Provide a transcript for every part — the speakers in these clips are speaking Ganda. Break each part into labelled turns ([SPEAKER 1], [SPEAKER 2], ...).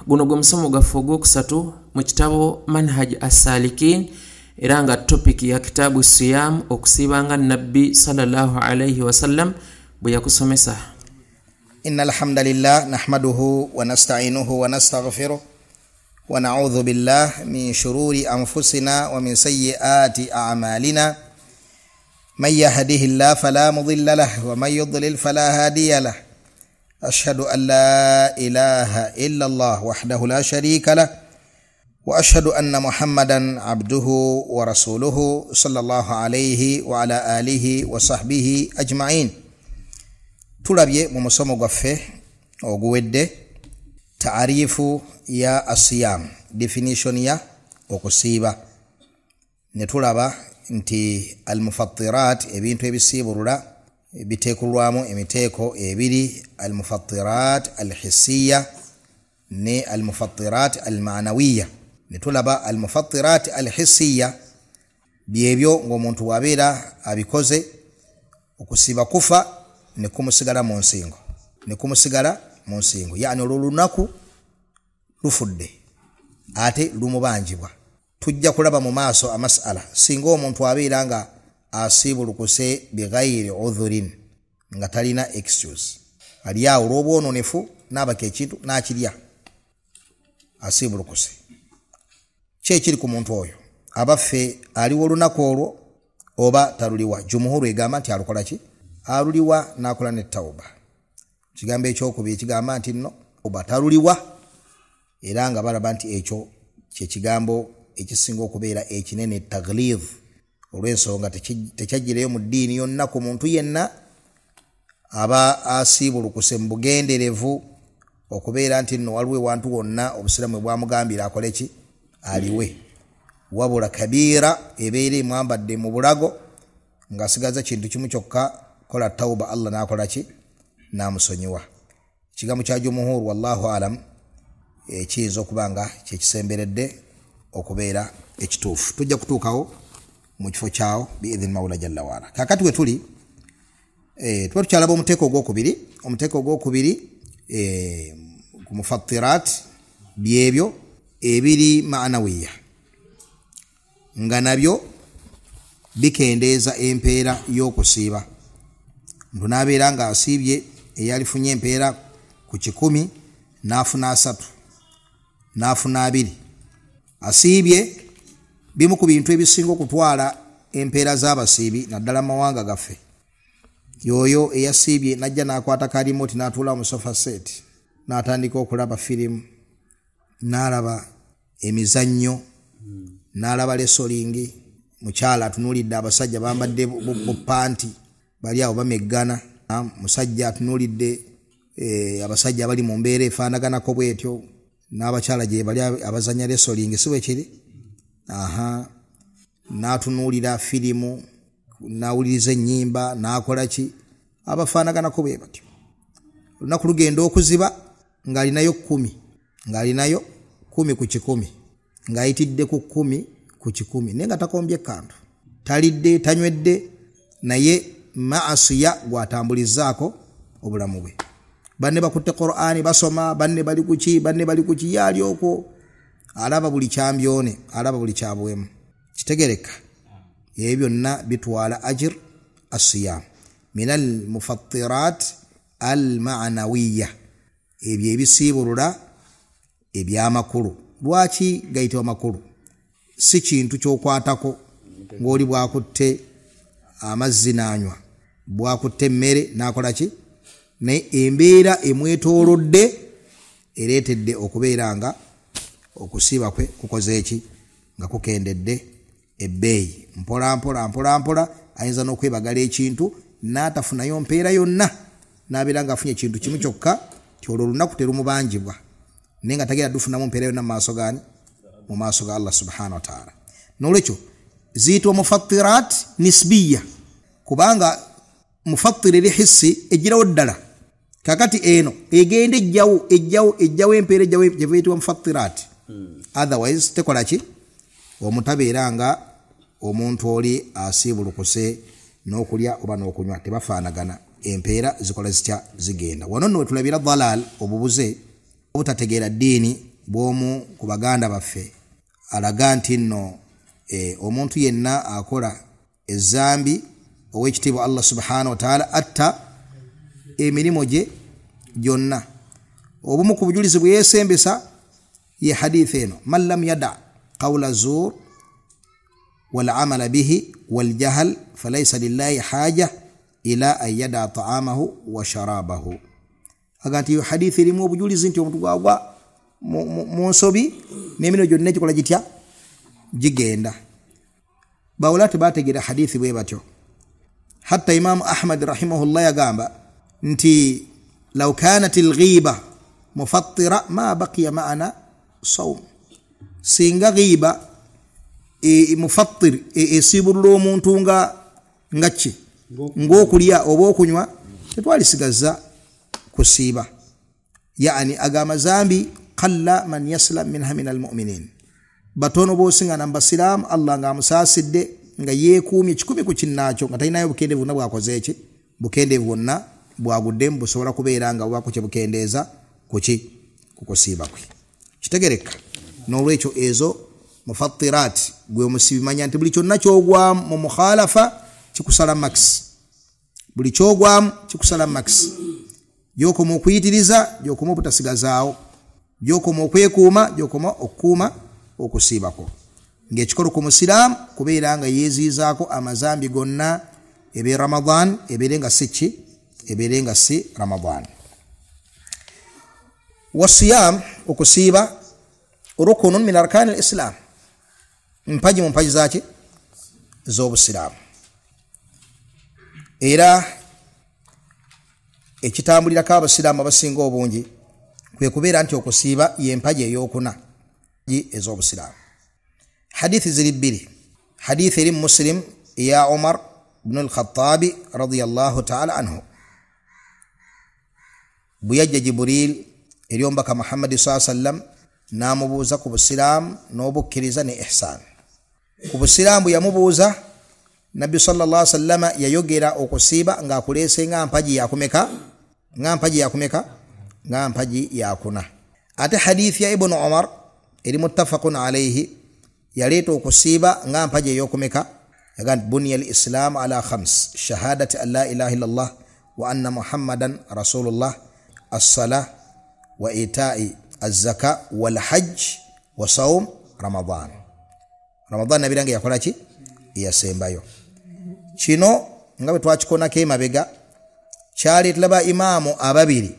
[SPEAKER 1] guno gwe musomo gwaffe ogwokusatu mu kitabo Manhaj as-Salikin era nga topic ya kitabu Siyam okusiibanga Nabbi sallallahu alayhi wasallam bwe yakusomesa.
[SPEAKER 2] Innal hamdalillah nahmaduhu wa nasta'inuhu wa nastaghfiruh wa na'udhu billahi min shururi anfusina wa min sayyiati a'malina. Man yahdihillahu fala mudilla lahu wa man yudlil fala hadiya lahu. أشهد أن لا إله إلا الله وحده لا شريك له وأشهد أن محمدا عبده ورسوله صلى الله عليه وعلى آله وصحبه أجمعين. تلابيه ممسوم غفه وغوده تعريف يا الصيام definition يا okusiba netulaba nti المفطرات ebintu ebisiburula bitekulwamu emiteko ebiri al-mufattirat al-hissiyya ne al-mufattirat al-ma'nawiyya. Netulaba al-mufattirat al-hissiyya byebyo ng'omuntu wabeera abikoze okusiba kufa ne kumusigala mu nsingo yani olulunaku lufudde ate lumubanjibwa. Tujja kulaba mu maaso amasala singa omuntu abeera nga asibulukuse bighayri udhurin nga talina excuse aliya olw'obwono nefu nabaka ekintu nakirya asibulukuse kyekiri ku muntu oyo abaffe aliwo olunaku olwo oba taluliwa. Jumuhuru egamba nti alukola ki aluliwa nakola ne tauba. Kigambo ekyokubiri ekigamba nti no oba taluliwa era nga balaba nti ekyo kye kigambo ekisinga okubeera ekinene taglidh olw'ensonga tekyagireyo mu ddiini yonna ku muntu yenna aba asibulukuse mu bugenderevu okubeera nti nno waliwo ewantu wonna obusiramu bwamugambira akole ki aliwe. Wabula kabiira ebeera emwambadde mu bulago ng'asigaza kintu kimu kyokka kola tauba Allah n'akola ki n'amusonyiwa. Ekigambo kya jumuhuru wallahu alam kiyinza okuba nga kyekisemberedde okubeera ekituufu. Tujja kutuukawo mu kifo kyawo biidhin mawla jalla wala. Kakati we tuli tuba tukyalaba omuteeko ogwokubiri ku mufattirat byebyo ebiri ma'nawiya nga nabyo bikendeeza empeera y'okusiiba. Omuntu n'abeera nga asiibye eyalifunye empeera ku 10 n'afuna 3 n'afuna 2 asiibye bimu ku bintu ebisinga okutwala empeera z'abasiibi naddala mawanga gaffe. Yoyo eyasiibye najja n'akwata ka remote n'atuula mu sofa set n'atandika okulaba firimu n'alaba emizannyo n'alaba wrestling. Mukyala atunuulidde abasajja bambadde bupanti bali awo bameggana. Musajja atunuulidde abasajja abali mu mbeera efaanaganako bwetyo n'abakyala gye bali abazanya wrestling si bwe kiri. N'atunuulira firimu n'awuliriza ennyimba n'akola ki abafaanaganako bwe batyo. Olunaku lugenda okuziba ng'alinayo 10 ku 10 ng'ayitidde ku 10 ku 10 naye nga takombye kantu talidde tanywedde naye maasiya gwatambulizaako obulamu bwe. Banne bakutte Qur'ani basoma banne bali kuki yali okwo alaba buli kyambyone alaba buli kyabwemu. Kitegereka ebyo byonna bitwala ajr as-siyam min al-mufattirat al-ma'nawiyya ebyo ebisiibulula ebyamakulu. Lwaki gayitibwa makulu? Si kintu kyokwatako ng'oli bwakutte amazzi n'anywa bwakutte emmere n'akola ki naye embeera emwetoolodde ereetedde okubeera nga okusiiba kwe kukoze eki nga kukendedde ebbeeyi. Mpola ayinza n'okwebagala ekintu n'atafunayo mpeera yonna n'abeera ng'afunye ekintu kimu kyokka ti olwo olunaku terumubanjibwa naye nga tagenda dufunamu mpeera yonna mu maaso ga Allah subhanahu wa ta'ala. N'olwekyo ziyitibwa mufattirat nisbiya kubanga mufattir eri hissi ejjirawo ddala. Kakati eno egenda ejjawo empeera ejjawo gye bayitibwa mufattirat. Otherwise tekola ki omutabeera nga omuntu oli asiibulukuse n'okulya oba n'okunywa tebafaanagana. Empeera zikola zitya zigenda. Wano nno wetulabira dhalal obubuze obutategeera ddiini bw'omu ku baganda baffe alaga nti nno omuntu yenna akola ezzambi ow'ekitiibwa Allah subhanahu wa ta'ala atta emirimu gye gyonna. Obumu ku bujulizi bwe yeesembesa ye hadithi eno, man lam yada qawla zur wal amala bihi wal jahl falaysa lillahi haja ila an yada ta'amahu wa sharabahu. Aganti yo hadithi erimu obujulizi nti omuntu gwagwa mu nsobi n'emirimu gyonna gikola gitya gigenda. Bawula tebategeera hadithi bwe batyo. Hatta Imam Ahmad rahimahullah yagamba nti law kanat al-ghiba mufattira ma baqiya ma'ana sawm. Singa ghiba mufattir esibulula omuntu nga ki ng'okulya oba okunywa tetwalisigaza kusiiba. Yani agama zambi qalla man yaslam minha min al-mu'minin. Batono bosinga namba silam Allah nga musaasidde nga yeekuumye kikumi ku kinnaakyo nga talinayo bukendeevu bwonna bwakoze eki bukendeevu bwonna bwaguddemu busobola kubeera nga bwako kye bukendeeza kuki kukusiiba kwe. Kitegereka n'olwekyo ezo mufattirat gwe musibimanya nti buli kyonna kyogwamu mu mukhalafa kikusala max. Buli kyogwamu kikusala max. Gyokoma okuyitiriza gyokoma obutasigazaawo, gyokoma okwekuuma gyokoma okukuuma okusiibako. Ng'ekikolo ku musiraamu kubeera nga yeeziizaako amazambi gonna ebe Ramadan ebeerenga si ki ebeerenga si Ramadan. Wasiyam okusiiba rukunun min arkaan al-islam, mpaji mu mpaji zaki z'obusiraamu. Era ekitambulirako abasiraamu abasinga obungi kwe kubeera nti okusiiba y'empaji ey'okuna ez'obusiraamu. Hadithi ziri bbiri. Hadithi eri Muslim ya Umar ibn al-Khattab radiyallahu ta'ala anhu. Buyajja Jibril eri omubaka Muhammad sallallahu alaihi wasallam n'amubuuza ku busiraamu n'obukkiriza ne ihsan. Ku busiraamu yamubuuza, Nabbi sallallahu alaihi wasallam yayogera okusiiba ng'akuleese nga mpaji yakumeka nga mpaji yakuna. Ate hadithi ya Ibn Umar eri muttafaqun alayhi yaleeta okusiiba nga mpaji ey'okumeka. Yaga nti buniya al-islam ala khams, shahadati an la ilaha illallah wa anna muhammadan rasulullah, as-salah wa ita'i az-zaka wal hajj wa sawm Ramadan. Ramadan nabirange yakola ki yasembayo. Kino nga bwe twakikonako emabega kyaleetera ba imaamu ababiri,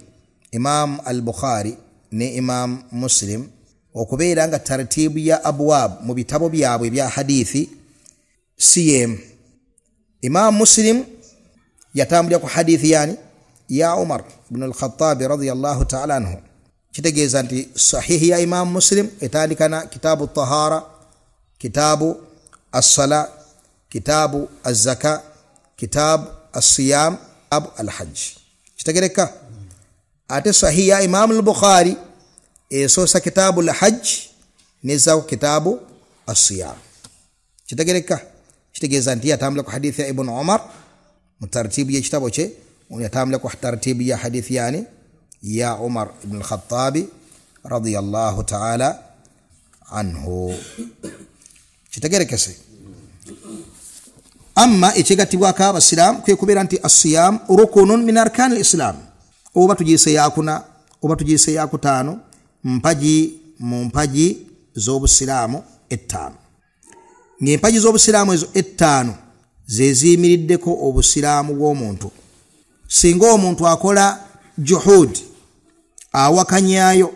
[SPEAKER 2] Imam al-Bukhari ne Imam Muslim, okubeera nga tartibu ya abwab mu bitabo byabwe bya hadithi siyem. Imam Muslim yatambulira ku hadithi ya Umar ibn al-Khattab radiyallahu ta'ala anhu. Kitegeeza nti sahihi ya Imam Muslim etandikana kitabu tahara, kitabu as-sala, kitabu az-zaka, kitabu as-siyam, kitabu al-hajj. Kitegereka. Ate sahihi ya Imam al-Bukhari esosa kitabu al-hajj neza kitabu as-siyam. Kitegereka. Kitegeeza nti yatambula ku hadithi ya Ibn Umar mu tartibu ya kitabo kye, yatambula ku tartibu ya hadithi ya Umar ibn al-Khattab radiyallahu ta'ala anhu. Kitegereka se. Amma ekigatibwako abasiraamu kwe kubeera nti as-siyam rukunun min arkaan al-islam. Oba tugiyise yakuna oba tugiyise yakutaano mpaji mu mpaji z'obusiraamu ettaano. Ng'empaji z'obusiraamu ezo ettaano ze ziyimiriddeko obusiraamu bw'omuntu. Singa omuntu akola juhud awakanyaayo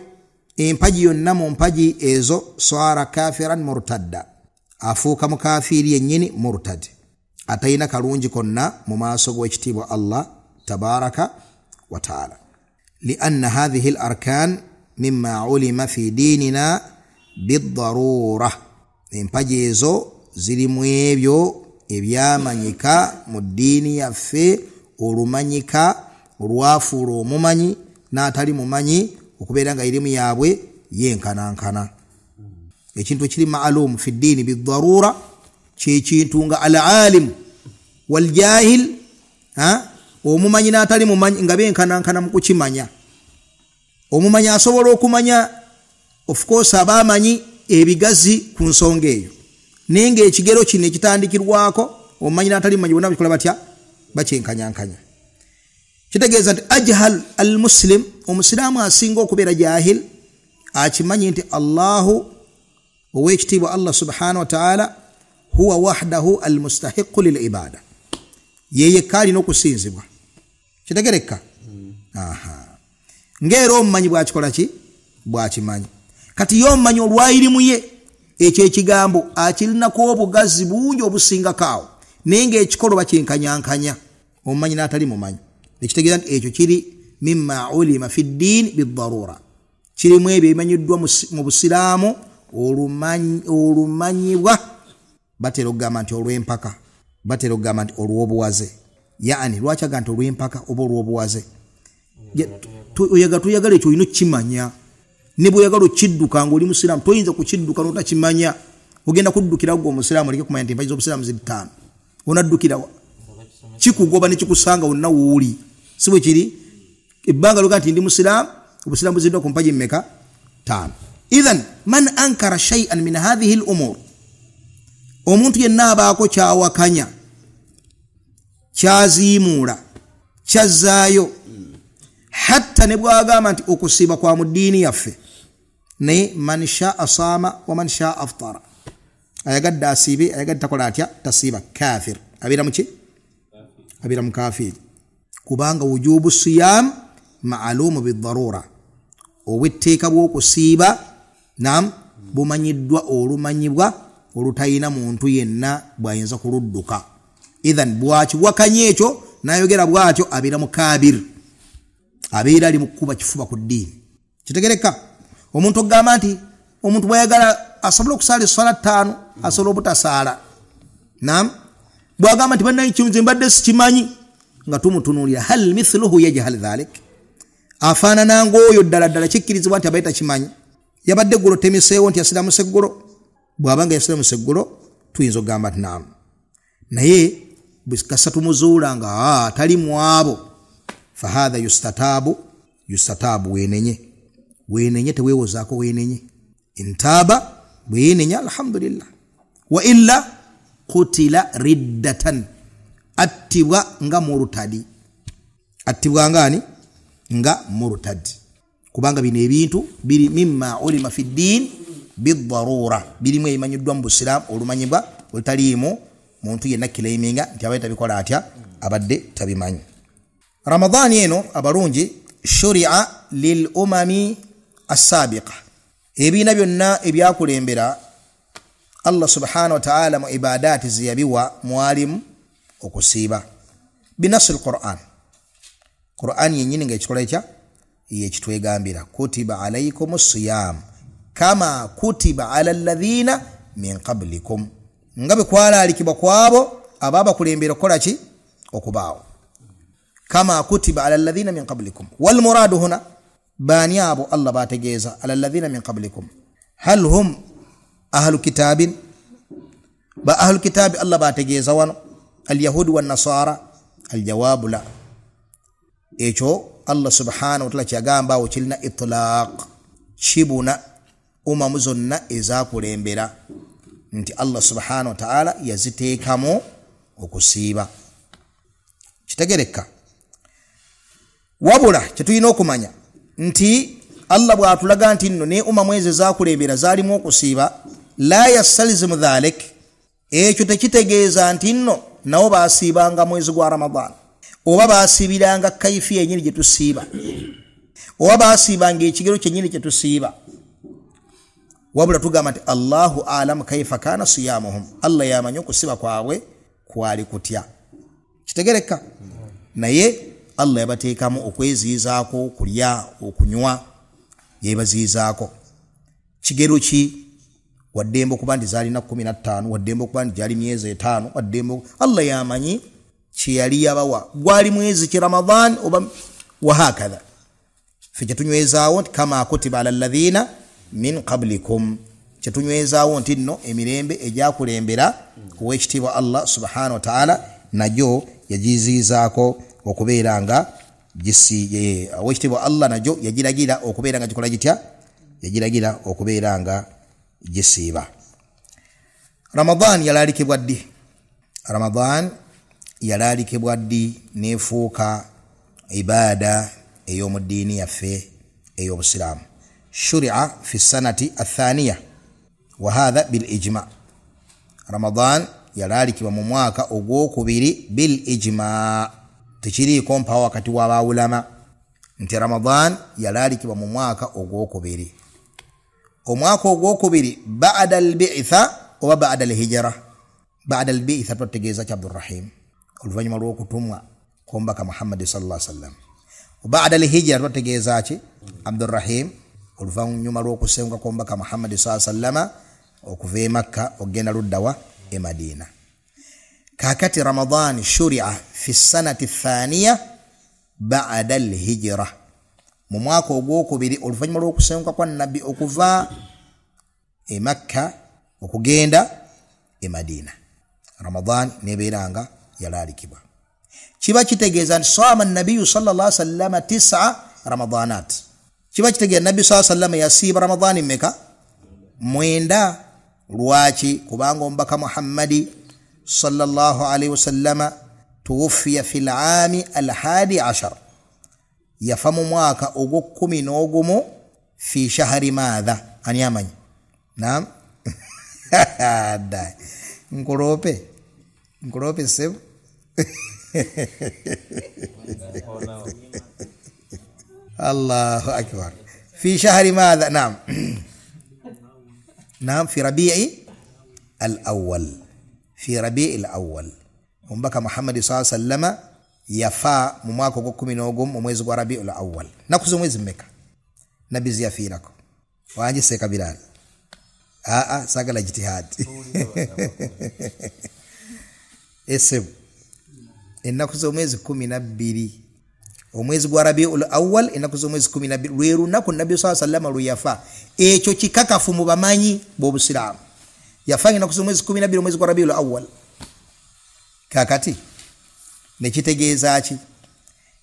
[SPEAKER 2] empaji yonna mu mpaji ezo, swara kafiran murtadda, afuuka mukafiiri yennyini murtad, atayina kalungi konna mu maaso g'ekitiibwa Allah tabaraka wa ta'ala. Lianna hadhihi al-arkan mimma ulima fi dinina bid-darura. Empaji ezo ziri mu ebyo ebyamanyika mu ddiini yaffe olumanyika olwafuula omumanyi n'atali mumanyi okubeera nga erimu yaabwe yenkanankana. Ekintu ekiri ma'lum fi ddiini bid-darura kyekintu nga al-alim wal jahil, omumanyi n'atali mumanyi nga benkanankana mu kukimanya. Omumanyi asobola okumanya of course abamanyi ebigazi ku nsonga eyo nenge ekigero kino ekitandikirwako omanyi natali manyi bonna bikola batya bakyenkanyankanya kitegeeza nti ajhal al muslim omusilamu asinga okubeera jahil akimanyi nti Allahu owekitiibwa Allah subhanahu wa ta'ala huwa wahdahu al mustahiqu lil ibada yeye kali n'okusinzibwa kitegereka ngero omumanyi bwakikola ki bwakimanyi kati yo omumanyi olwayirimu ye ekyo ekigambo akirinako obugazi bungi obusinga kaawo naye ng'ekikolo bakyenkanyankanya omumanyi n'atali mumanyi ekitegeeza nti ekyo kiri mimma ulima fi ddiini biddarura kirimu ebyo ebimanyiddwa mu busiraamu olumanyibwa batera okugamba nti olw'empaka batera okugamba nti olw'obuwaze yaani lwaki aga nti olw'empaka oba olw'obuwaze tuyagala ekyo olina okukimanya ne bw'oyagala okidduka ng'oli musiraamu toyinza kukidduka n'otakimanya ogenda kuddukira gwe omusiraamu oleke kumanya nti empagi z'obusiraamu ziri 5 onaddukirawa kikugoba ne kikusanga wonna wooli si bwe kiri ebbanga lyoga nti ndi musiraamu obusiraamu buziddwa ku mpagi mmeka 5 idhan man ankara shay'an min hadhihi al umur omuntu yenna abaako kyawakanya kyaziimuula kyazzaayo hatta ne bwagamba nti okusiiba kwa mu ddiini yaffe naye man shaa saama wa man shaa aftara ayagadde asiibe ayagadde takola atya tasiiba kafir abeera muki abeera mukafiri kubanga wujubu siyam maalumu biddarura obwetteeka bw'okusiiba nam bumanyiddwa olumanyibwa olutayina muntu yenna bwayinza kuludduka idhan bwakiwakanya ekyo nayogera bwatyo abeera mukabir abeera ali mukuba kifuba ku ddiini kitegereka omuntu okugamba nti omuntu bwayagala asobola okusaala essala 5 asobola obutasaala nam bwagamba nti bannaye kinze mbadde sikimanyi nga tumutunuulira hal mithluhu yajhal dhalik afaanana ng'oyo ddala ddala kikkirizibwa nti abaita kimanyi yabadde eggulo temiseewo nti yasiramuse eggulo bw'abanga yasiramuse eggulo tuyinza okugamba nti naamu naye bwekasa tumuzuula nga tali mu abo fahadha yustatabu wenenye teweewozaako wenenye intaaba bwenenya alhamdulillah wa illa qutila riddatan attibwa nga murtadi attibwa ngani nga murtad kubanga bino ebintu biri mimma ulima fi ddin biddarura birimu ebimanyiddwa mu busiraamu olumanyibwa olutaliimu muntu yenna kilaiminga nti abadde tabikola atya abadde tabimanyi ramadani eno abalungi shuria lil umami as-sabiqa ebiina byonna ebyakulembera Allah subhanahu wa ta'ala mu ibadati ziyabiwa mwalimu okusiiba binasul Qur'an yenyini ng'ekikola ekya yekitwegambira kutiba alaykumus siyam kama kutiba alal ladhina min qablikum ngabe kwalaalikibwa kwabo ababa kulembera kola ki okubaawo kama kutiba alal ladhina min qablikum wal muradu huna bani abo Allah bategeeza alal ladhina min qablikum hal hum ahlu kitabin ba ahlu kitabi Allah bategeeza wano al yahud wan nasara al jawabu la ekyo Allah subhanahu wa ta'ala kyagamba okilina itlaq kibuna umamu zonna ezakulembera nti Allah subhanahu wa ta'ala yaziteekamu okusiiba kitegereka wabula kyetulina okumanya nti Allah bw'atulaga nti nno ne umamu ezo ezakulembera zaalimu okusiiba la yastalzimu dhalik ekyo tekitegeeza nti nno nabo baasiibanga mwezi gwa Ramadhan oba baasiibiranga kaifi yennyini gye tusiiba oba baasiibanga ekigero kyennyini kye tusiiba wabula tugamba nti Allahu alamu kaifa kana siyamuhum Allah yamanyi okusiba kwabwe kwali kutya kitegereka naye Allah yabateekamu okweziizaako kulya okunywa yebaziizaako kigero ki waddembe okuba nti zaalina 15 waddembe okuba nti gyali myezi 5 waddembe Allah yamanyi kiyali yabawa gwali mwezi ki Ramadhan oba wahakadha fe kyetunywezaawo nti kama kutiba ala alladhina min qablikum kyetunywezaawo nti nno emirembe egyakulembera owekitiibwa Allah subhanahu wa ta'ala najo yagiziizaako okubeera nga owekitiibwa Allah najo yagiragira okubeera nga gikola gitya yagiragira okubeera nga gisiiba. Ramadan yalalikibwa ddi? Ramadan yalalikibwa ddi nefuuka ibada ey'omu ddiini yaffe ey'obusiraamu? Shuri'a fi sanati athaniya wa hadha bil ijma. Ramadan yalalikibwa mu mwaka ogwokubiri bil ijma. Tekiriiko mpawo wakati w'abawulama nti Ramadan yalalikibwa mu mwaka ogwokubiri. Omwaka ogwokubiri ba'da al-bi'tha oba ba'da al-hijra? Ba'da al-bi'tha tutegeeza ki Abdurrahim? Oluvannyuma lw'okutumwa kw'omubaka Muhammad sallallahu alaihi wasallam. Ba'da al-hijra tutegeeza ki Abdurrahim? Oluvannyuma lw'okusenguka kw'omubaka Muhammad sallallahu alaihi wasallam okuva e Makka okugenda luddawa e Madina. Kakati Ramadan shuri'a fi sanati thaniya ba'da al-hijra, mu mwaka ogwokubiri oluvannyuma lw'okusenguka kwa nabbi okuva e Makka okugenda e Madina. Ramadan nebeeranga yalalikibwa. Kiba kitegeeza nti saama nabiyyu sallallahu alaihi wasallam 9 ramadanat. Kiba kitegeeza nabbi sallallahu alaihi wasallam yasiiba Ramadan mmeka? 9. Lwaki? Kubanga omubaka Muhammadi sallallahu alaihi wasallam tuwuffiya fil aami al-hadi ashar, yafa mu mwaka ogw'okumin'ogumu fi shahri madha? Ani amanyi? Naam. Nkorope sebo. Allahu akbar. في شهر ماذا؟ نعم نعم في ربيع الأول. في ربيع الأول ومبكى محمد صلى الله عليه وسلم يفا مماكو كومي نوغوم ومwezi wa Rabiul Awwal. Nakuzo mwezi mmeka nabizi yafirako wanje seka Bilal sagala jitihad eseb enakuzo mwezi 12 omwezi gwa Rabiul Awwal enakuzo mwezi 12 lweru nako Nabii sallallahu alaihi wasallam luyafa ekyo kikakafu mu bamanyi b'Obusiraamu yafanya nakuzo mwezi 12 omwezi gwa Rabiul Awwal. Kakati nekitegeeza ki?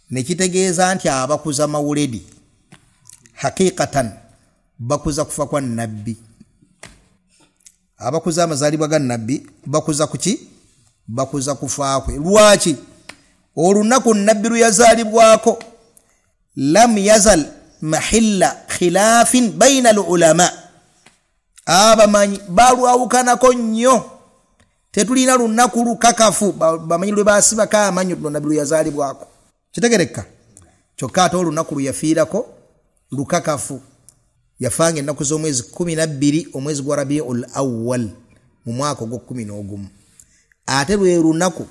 [SPEAKER 2] Nekitegeeza nti abakuza mawuledi hakikatan bakuza kufa kwa nabbi. Abakuza amazalibwa ga nabbi bakuza kuki? Bakuza kufa kwe. Lwaki? Olunaku nabbi luyazalibwako lam yazal mahilla khilafin baina al-ulama. Abamanyi balwawukanako nnyo. Tetulina lunaku lukakafu bamanyi lwe basiba ka amanyi nabbi luyazalibwako. Kitegereka kyokka ate olunaku luyafiirako lukakafu yafange ennaku z'omwezi 12 omwezi gwa Rabiul Awwal mu mwaka ogw'okumin'ogumu. Ate lwe lunaku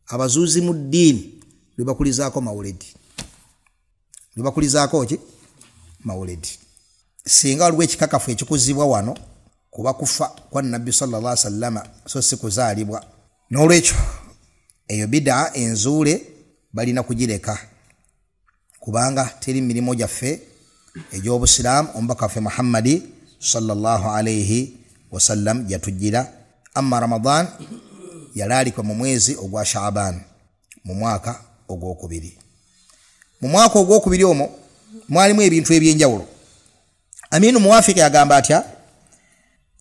[SPEAKER 2] abazuuzi mu ddiini lwe bakulizaako mawuledi. Lwe bakulizaako ki? Mawuledi. Singa waliwo ekikakafu ekikuzibwa wano kuba kufa kwa nabbi sallallahu alaihi wasallam so si kuzaalibwa. N'olwekyo eyo bid'a enzuule balina kugireka kubanga teri mirimo gyaffe egy'Obusiraamu omubaka waffe Muhammadi sallallahu alaihi wasallam yatujjira. Amma Ramadan yalaalikwa mu mwezi ogwa Shaaban mu mwaka ogwokubiri. Mu mwaka ogwokubiri omwo mwalimu ebintu ebyenjawulo. Aminu Muwafiq agamba atya?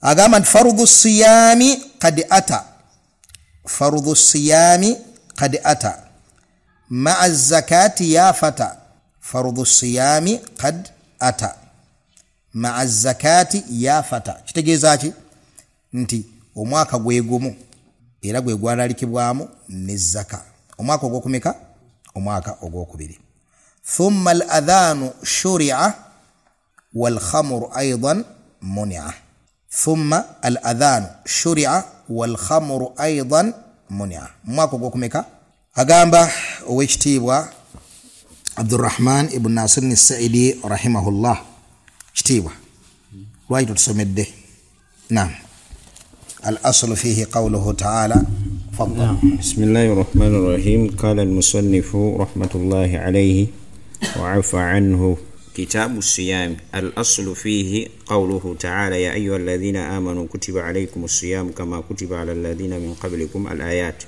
[SPEAKER 2] Agamba nti farudhu siyami qad ata. Farudhu siyami qad ata ma'a zakati ya fata. Farudhu siyami qad ata ma'a zakati ya fata. Kitegeeza ki? Nti omwaka gwegumu era gwe gwalalikibwamu ne zaka. Omwaka ogwokumeka? Omwaka ogwokubiri. Thumma al-adhanu shuri'a wal khamru aidan muni'a. Thumma al-adhanu shuri'a wal khamru aidan muni'a. Omwaka ogwokumeka? Agamba owekitiibwa Abdurrahman ibn Nasir as-Sa'idi rahimahullah. Kitiibwa lwaki tusomedde. Naam. الأصل فيه قوله تعالى. فضل.
[SPEAKER 3] بسم الله الرحمن الرحيم. قال المصنف رحمة الله عليه وعفى عنه: كتاب الصيام الأصل فيه قوله تعالى: يا أيها الذين آمنوا كتب عليكم الصيام كما كتب على الذين من قبلكم الآيات.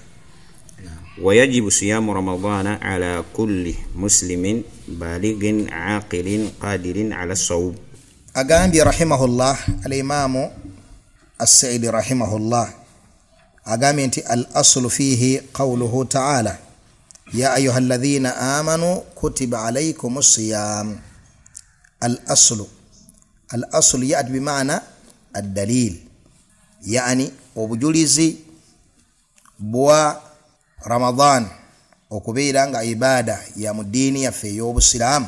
[SPEAKER 3] ويجب صيام رمضان على كل مسلم بالغ عاقل قادر على الصوم.
[SPEAKER 2] agambye rahimahullah al-imamu as-Sa'idi rahimahullah agambye nti al-aslu fihi qawluhu ta'ala ya ayyuhalladhina amanu kutiba alaykumus siyam. al-aslu ya'ti bima'na ad-dalil, yani obujulizi bwa Ramadan okubeera nga ibada ya mudiini yaffe ey'Obusiraamu.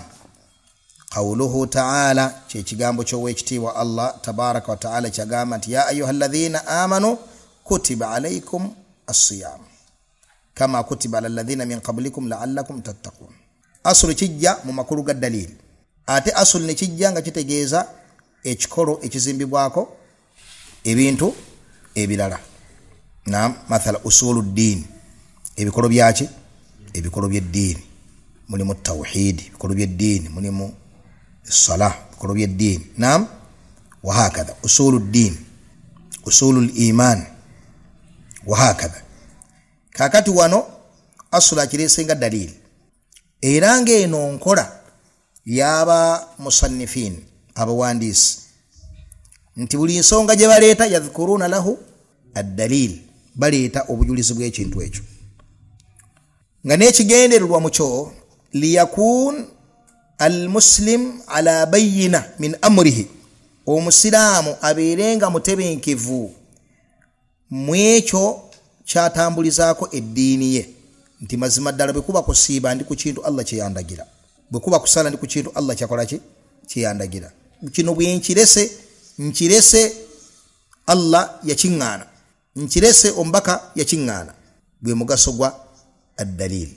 [SPEAKER 2] Qawluhu ta'ala kye kigambo ky'owekitiibwa Allah tabaraka wa ta'ala kyagamba nti ya ayyuhalladhina amanu kutiba alaykum as-siyam kama kutiba alal ladhina min qablikum la'allakum tattaqun. Asulu kijja mu makulu ga dalil, ate asulu ne kijja nga kitegeeza ekikolo ekizimbibwako ebintu ebirala. Naam, mathala usuluddin, ebikolo byaki, ebikolo by'eddiini mulimu tawhid, ebikolo by'eddiini mulimu الصلاة كرو الدين. نعم، وهكذا أصول الدين، أصول الإيمان، وهكذا. كاكاتي وانو أصول أكيري سنغا دليل إيرانجي نونكورا يابا مصنفين أبا وانديس نتبولي سونغا جباليتا يذكرون له الدليل باليتا أبجولي سبغي چنتو echo nganechi genderwa mucho liyakun al-muslim ala bayyina min amrihi, omusilamu abeerenga mutebenkevu mwekyo kyatambulizaako eddiini ye, nti mazima ddala bwe kuba kusiiba ndi ku kintu Allah kye yandagira, bwe kuba kusala ndi ku kintu Allah kyakola kye yandagira. Kino bwe nkirese Allah yakiŋŋaana, nkirese ombaka yakiŋŋaana, gwe mugaso gwa ad-dalil.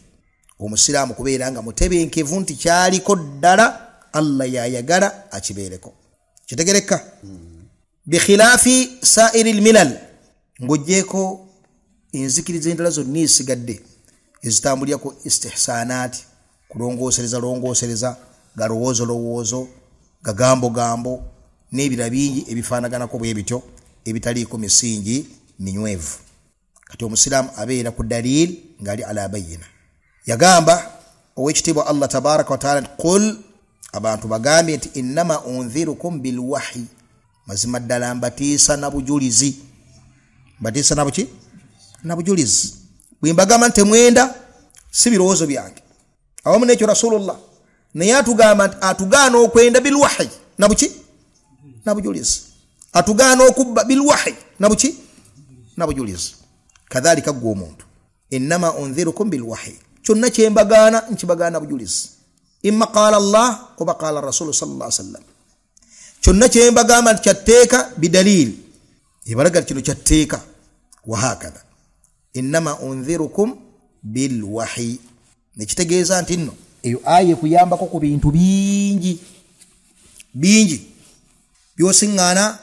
[SPEAKER 2] Omusiraamu kubeera nga mutebenkevu nti kyaliko ddala Allah yayagala akibeereko. Kitegereka? Bikhilafi sa'iril milal, ng'oggyeko enzikiriza endala zonna esigadde ezitambulirako istihsanati, kulongoosereza, galowoozo, gagambo n'ebira bingi ebifaanaganako bwe bityo ebitaliiko misingi minywevu. Kati omusiraamu abeera ku dalil ngali ala bayyina. Yagamba owekitiibwa Allah tabaraka wa ta'ala, qul, abantu bagambye nti innama unzirukum bil wahyi, mazima ddala mbatiisa na bujulizi. Mbatiisa na buki? Na bujulizi. Bwe mbagamba nti mwenda si birowoozo byange. Awamu n'ekyo Rasulullah naye atugamba nti atugaana okwenda bil wahyi na buki? Na bujulizi. Atugaana okubba bil wahyi na buki? Na bujulizi. Kadhalika gwe omuntu, innama unzirukum bil wahyi, kyonna kyembagaana nkibagaana bujulizi. Imma qaala Allah oba qaala Rasul sallallahu alaihi wasallam. Kyonna kyembagamba nti kyatteeka bidalil, ebalaga kino kyatteeka. Wahakadha innama unzirukum bil wahyi, nekitegeeza nti nno eyo aya kuyambako ku bintu bingi byosiŋŋaana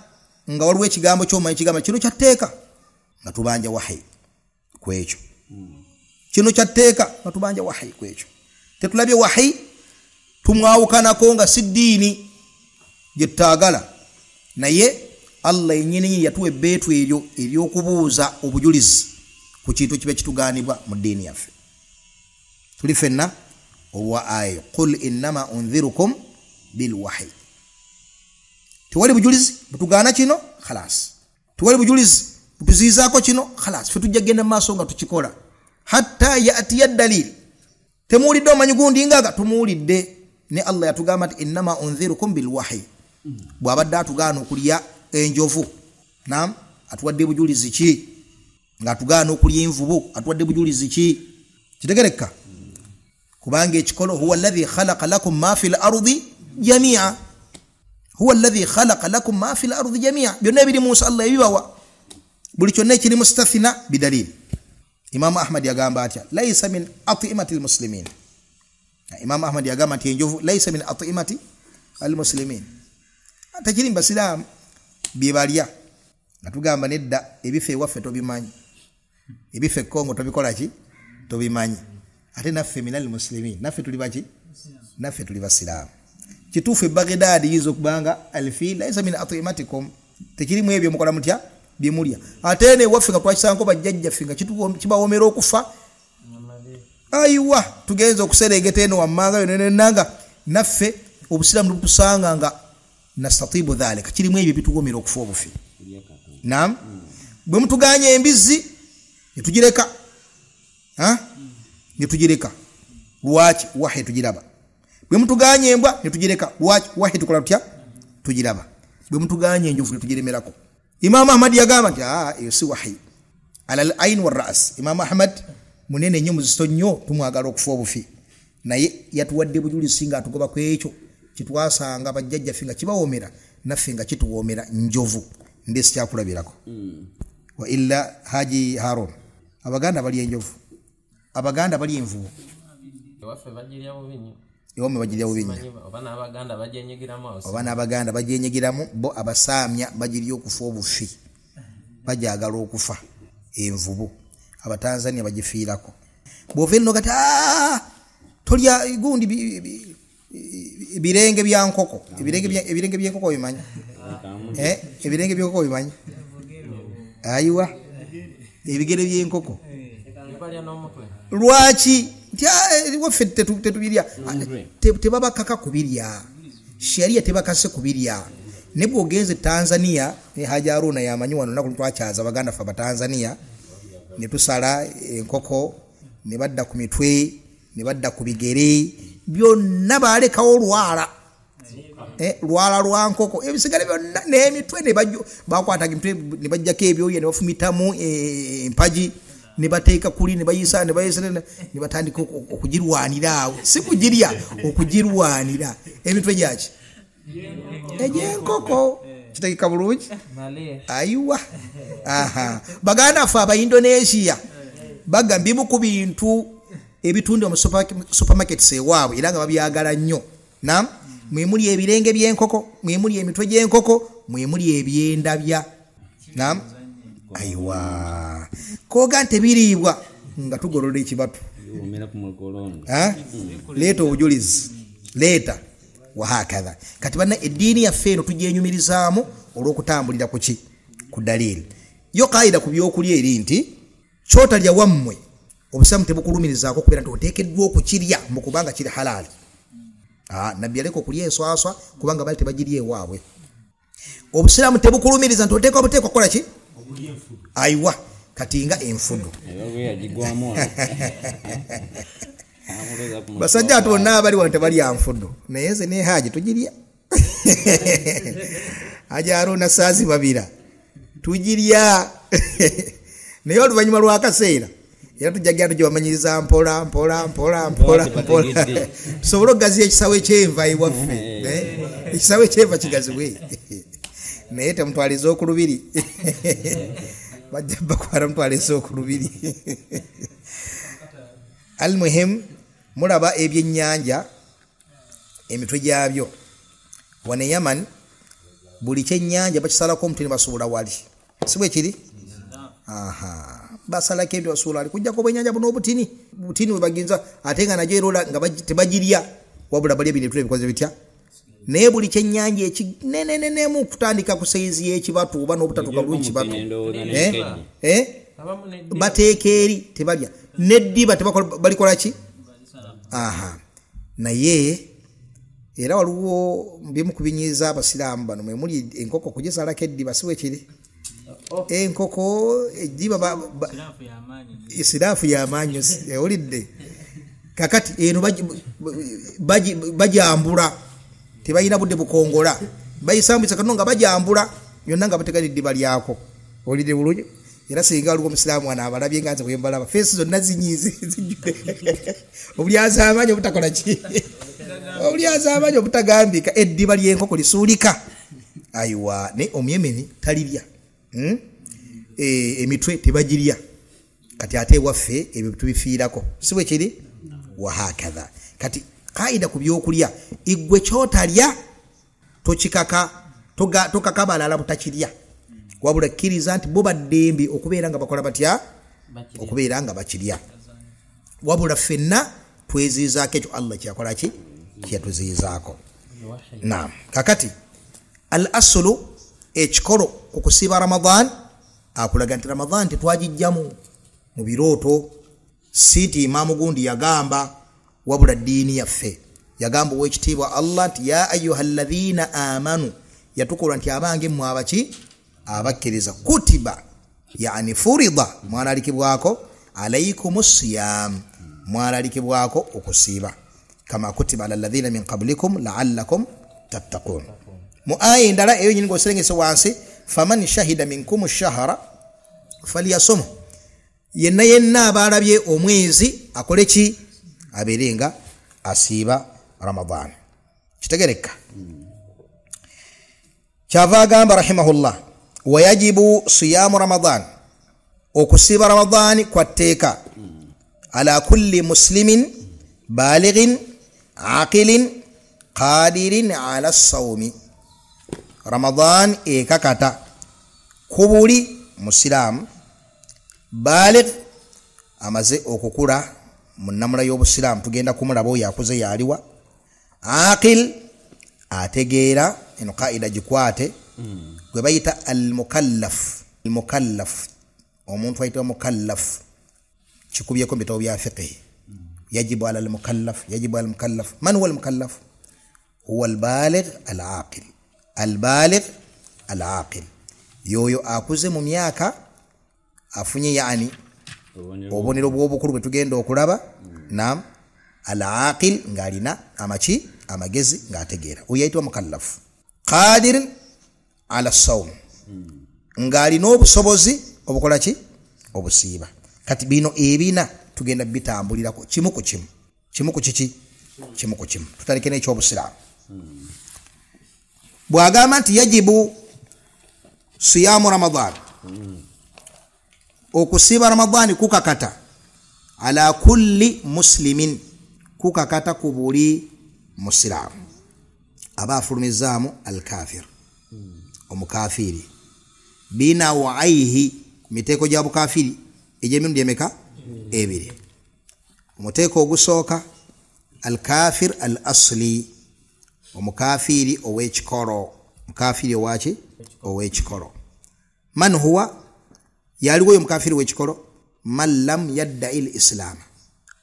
[SPEAKER 2] nga waliwo ekigambo ky'omanyi kigambo kino kyatteeka nga tubanja wahyi kwekyo. Kino kyatteeka nga tubanja wahyi kwekyo. Tetulabye wahyi tumwawukanako nga si ddiini gye tutaagala, naye Allah yennyini yatuwa ebbeetu eryo ery'okubuuza obujulizi ku kintu kiba kitugaanibwa mu ddiini yaffe. Tuli fenna olwa aya qul innama unzirukum bil wahyi. Tewali bujulizi butugaana kino khalas, tewali bujulizi butuziizaako kino khalas, fe tujja genda maaso nga tukikola hatta ya'tiya dalil. Temuwulidde omanyi gundi ngaga? Tumuwulidde. Ne Allah yatugamba nti innama unzirukum bil wahyi. Bw'abadde atugaana okulya enjovu, naam, atuwadde bujulizi ki? Nga atugaana okulya envubu, atuwadde bujulizi ki? Kitegereka? Kubanga ekikolo huwa alladhi khalaqa lakum ma fil ardi jami'a, huwa alladhi khalaqa lakum ma fil ardi jami'a. Byonna ebiri Musa Allah yabibawa, buli kyonna ekiri mustathina bidalil. Imam Ahmad yagamba atya laysa min at'imati almuslimin. Imam Ahmad yagamba nti enjovu laysa min at'imati almuslimin, atakiri mbasilamu byebalya. Natugamba nedda ebife waffe tobimanyi, ebife Kongo tobikola ki? Tobimanyi. Ate naffe minal muslimin, naffe tuli baki? Naffe tuli basilamu. Kituufu Baghdad yizo kubanga alfi laysa min at'imatikum, tekiri mu ebyo mukola mutya byemulya. Ate ne waffe nga twakisanko bajjajja ffe nga kibawomera okufa. Ayiwa tugenza okuseregeta eno wammanga yonenanga naffe obusiramu tukusanga nga nastatibu dhalika kirimu ebyo bituwomera okufa obufi naam bwe mutuganya embizi netugireka netugireka lwaki wahi tugiraba bwe mutuganya embwa netugireka lwaki wahi tukola tutya tugiraba bwe mutuganya enjovu netugiremerako Imam Ahmad yagamba nti eyo si wahi ala al-ain wa ras Imam Ahmad munene nnyo muzito nnyo tumwagala okufa obufi naye yatuwadde bujulizi nga atugoba ku ekyo kitwasanga bajjajja finga kibawoomera naffe nga kituwoomera njovu ndesi kyakulabirako wa illa Haji Harun abaganda bali enjovu abaganda bali envubu
[SPEAKER 1] waffe bajirya bubinyi
[SPEAKER 2] yome bajirya bubinyi
[SPEAKER 1] obana abaganda bajenyigiramu
[SPEAKER 2] obana abaganda bajenyigiramu bo abasaamya bajirya okufa obufi bajagala okufa envubu abatanzania bajifiirako bwoveno kati tolya gundi birenge bya nkoko ebirenge by'enkoko bimanyi ebirenge by'enkoko bimanyi ayiwa ebigere by'enkoko lwaki waffe tetubirya tebabakaka kubirya sharia tebakase kubirya ne bwogenze Tanzania Haji Haruna yamanyi wano naku twakyaza abaganda fa Tanzania ne tusala enkoko ne badda ku mitwe ne badda ku bigere byonna balekawo lwala lwa nkoko ebisigale byonna n'emitwe ne bakwataga emitwe ne bajjako ebyoya ne bafumitamu empaji ne bateeka kuli ne bayisa ne batandika okugirwanira awo si kugirya okugirwanira emitwe gyaki egy'enkoko kitegeka bulungi ayiwa baganda ffe aba Indonesia bagambimu ku bintu ebitunde mu supermarkets ewaabwe era nga babyagala nnyo naam mwemuli ebirenge by'enkoko mwemuli emitwe gy'enkoko mwemuli ebyendabya naam ayiwa koga tebiriibwa nga tugolola ekibatu leeta obujulizi leeta wahakadha kati banna eddiini yaffe eno tugyenyumirizaamu olw'okutambulira ku ki ku dalili yo kaida ku byokulya eri nti kyotalya wammwe obusamu tebukulumirizaako kubeera nti oteekeddwa okukirya mu kubanga kiri halaali nabbi yaleka okulya enswaswa kubanga bali tebagirya ewaabwe obusiraamu tebukulumiriza nti oteekwa buteekwa kukola ki ayiwa kati nga enfudu basajja ate bonna abali wano tebalya nfudu naye nze ne Haji tugirya Haji Haruna saazi babira tugirya naye oluvannyuma lw'akaseera era tujjagira tugibamanyiriza mpola tusobole okugaziya ekisawo ekyenva ewaffe ekisawo ekyenva kigazibwe naye temutwaliza okulubiri bajja bakwara mutwaliza okulubiri almuhim mulaba ebyennyanja emitwe gyabyo wane Yaman buli kyennyanja bakisalako omutwe ne basuula wali si bwe kiri basalako ebyo basuula wali kujjako obwennyanja buno obutini bwe baginza ate nga nagyo erola nga tebagirya wabula balya bino ebitwe bikoze bitya naye buli kyennyanja ekinenenenemu kutandika ku saizi y'ekibatu oba n'obutatuuka bulungi kibatu bateeka eri tebalya neddiba balikola ki naye era waliwo bimu ku binyiiza abasiraamu bano mwemuli enkoko kugizaalako eddiba si bwe kiri enkoko eddiba isiraafu y'amaanyi ewulidde kakati eno bajambula tebalina budde bukongola bayisambisa kano nga bajambula yonna nga bategala eddiba lyako olidde bulungi era singa waliwo omusiraamu anaabalabye nga nze bwembalaba feesi zonna zinyiize obulyaza amaanyi obutakola ki obulyaza amaanyi obutagambika eddiba ly'enkoko lisuulika ayiwa naye omuyemeni talirya emitwe tebagirya kati ate ewaffe ebyo tubifiirako si bwe kiri wahakadha kati kaida ku byokulya igwe kyotalya tokaka balala butakirya wabula kkiriza nti bo baddembe okubeera nga bakola batya okubeera nga bakirya wabula ffenna tweziizaako ekyo Allah kyakola ki kyatuziizaako naam kakati al aslu ekikolo ku kusiba Ramadan akulaga nti Ramadan tetwagijjamu mu birooto si nti Imaamu gundi yagamba wabula ddiini yaffe yagamba ow'ekitiibwa Allah nti ya ayyuhalladhina amanu yatukola nti abange mu abaki abakkiriza kutiba yani furida mwalalikibwako alaykumus siyam mwalalikibwako okusiiba kama kutiba ala alladhina min qablikum la'allakum tattaqun mu aya endala eyo nyingo serengese wansi faman shahida minkum ash-shahra falyasum yenna abalabye omwezi akole ki aberenga asiiba Ramadan kitegereka kyava gamba rahimahullah wayajibu siyamu Ramadan okusiiba Ramadan kwa teeka ala kulli muslimin balighin aqilin qadirin ala as-sawmi Ramadan ekakata kubuli muslim baligh amaze okukula munamula y'obusiramu tugenda kumulaba oyo akuze yaliwa aqil ategeera eno qaida jikwate gwe bayita al-mukallaf omuntu ayitibwa mukallaf kikubyeko mbitabo bya fiqh yajibu ala al-mukallaf man huwa al-mukallaf huwa al-baligh al-aqil yoyo akuze mu myaka afunye yani obonero bw'obukulu bwe tugenda okulaba nam al-aqil ngalina amachi amagezi ngategeera oyo ayitibwa mukallaf qadir ala as-sawm ngalina obusobozi obukola ki obusiiba kati bino ebina tugenda bitambulirako kimu ku kimu tutalike n'ekyo obusiramu bwagamba nti yajibu siyamu Ramadan okusiiba Ramadan kukakata ala kulli muslimin kukakata ku buli musiramu abafulumizaamu al-kafir omukafiri bina wa aihi miteko gya bukafiri ejemirundi emeka ebiri omuteko ogusooka al-kafir al-asli omukafiri ow'ekikolo mukafiri owaaki ow'ekikolo man huwa yaliwo omukafiri w'ekikolo man lam yadda'i al-islam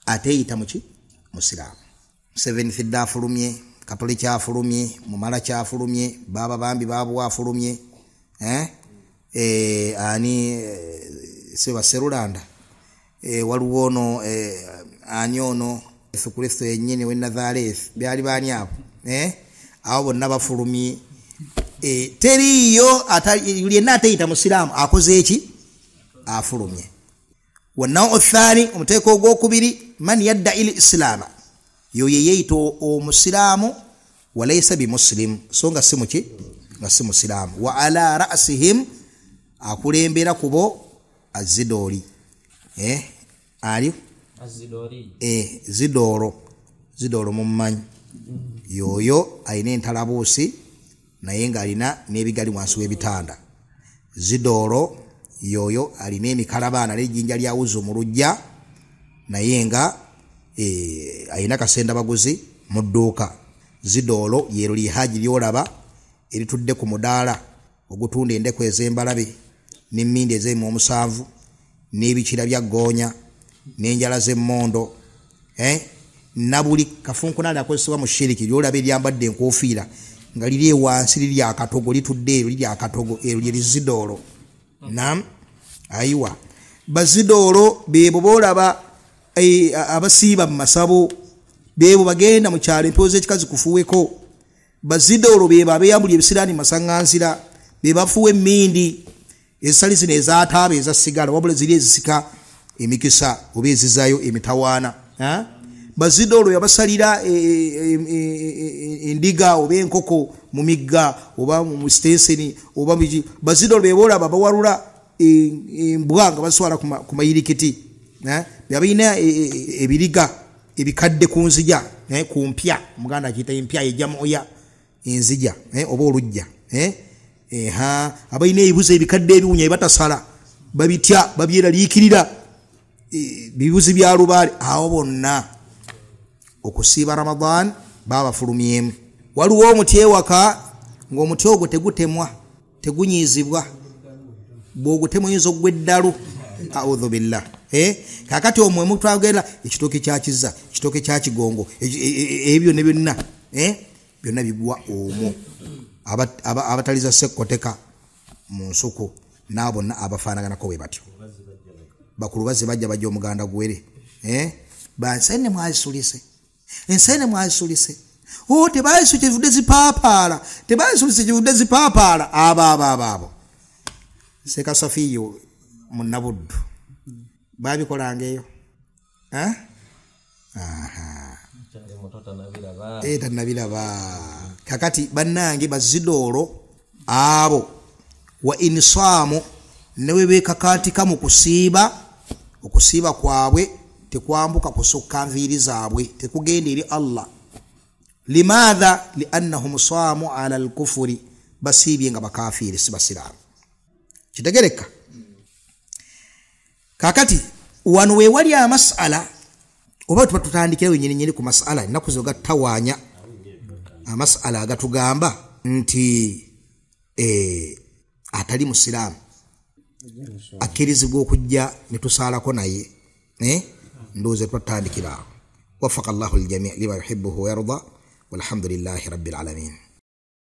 [SPEAKER 2] ateyita muki musiramu Seventh Day afulumye Catholic afulumye mumala kyafulumye baba bambi babu afulumye ani seba serulanda waliwo ono ani ono Yesu Kristo yennyini we Nazareth byali bani apo abo bonna bafulumye teriyo yenna ateyita musiramu akoze eki afulumye wanawo othani omuteeko ogwokubiri man yadda'i al-islam yo yeyita omusiramu walaysa bimuslim so nga simuki nga si musiramu wa ala ra'sihim akulembera kubo azidori ali azidori zidoro mummanyi yoyo ayina entalabuusi naye nga alina n'ebigali wansi w'ebitanda zidoro yoyo alina emikalabana n'ejjinja lya wuzu mu lujja naye nga ayina kasenda baguzi mu dduuka zidoro yero lihaji lyolaba eritudde ku mudaala ogutunda endeku ez'embalabe n'emmindi ez'emu omusanvu n'ebikira bya goonya n'enjala z'emmondo na buli kafunkunali akozesebwa mu shiriki lyolaba eryambadde enkofiira nga liri wansi liri akatogo litudde ero liri akatogo ero liri zidoro nam ayiwa bazidoro bebo bolaba abasiiba mu masabo bebo bagenda mu kyalo empoze ekikazi kufuweko bazidoro bebo abeyambuli ebisiraani masaŋŋanzira bebafuwa emmindi ezisali zino ezaataaba ezasigala wabula ziri ezisika emikisa oba ezizaayo emitawaana bazidoro yabasalira endiga oba enkoko mu migga oba mu stenseni oba biji bazidoro bebolaba bawalula embwa nga baswala ku mayirikiti yabalina ebiriga ebikadde ku nzija ku mpya omuganda akiyita empya ejamoya enzija oba olujja abalina ebibuzi ebikadde ebiwunya ebatasala babitya babyeraliikirira bibuzi bya lubaale awo bonna okusiiba Ramadan babafulumyemu waliwo omuti ewaka ng'omuti ogwo tegutemwa tegunyiizibwa bw'ogutemwa oyinza ogw'eddalu audhu billah kakati omwe mutwagera ekitooke kyakiza ekitooke kyakigongo ebyo ne byonna byonna bigwa omwo abataliza sekkoteka mu nsuku nabo na abafaanaganako bwe batyo bakulu bazze bajja omuganda gwere bansene mwazisulise ensene mwazisulise tebayisu kivudde zipaapaala tebayisulise kivudde zipaapaala abo Seka Safiyo munnabuddu babikolanga eyo tanabiraba kakati bannange bazidoolo abo wa insaamu newe bekakatika mu okusiiba kwabwe tekwambuka kusukka nviiri zaabwe tekugenda eri Allah limadha liannahum saamu ala alkufuri basiibye nga bakafiiri si basiraamu kitegereka kakati wano we wali amasala oba tutandikira wenyini ku masala ennaku zo gattawaanya amasala agatugamba nti atali musiraamu akkirizibwa okujja ne tusaalako naye ndowooza tutandikira awo waffaqa Allahu aljamii lima yuhibbuhu wa yarda walhamdulillahi rabbil alamin.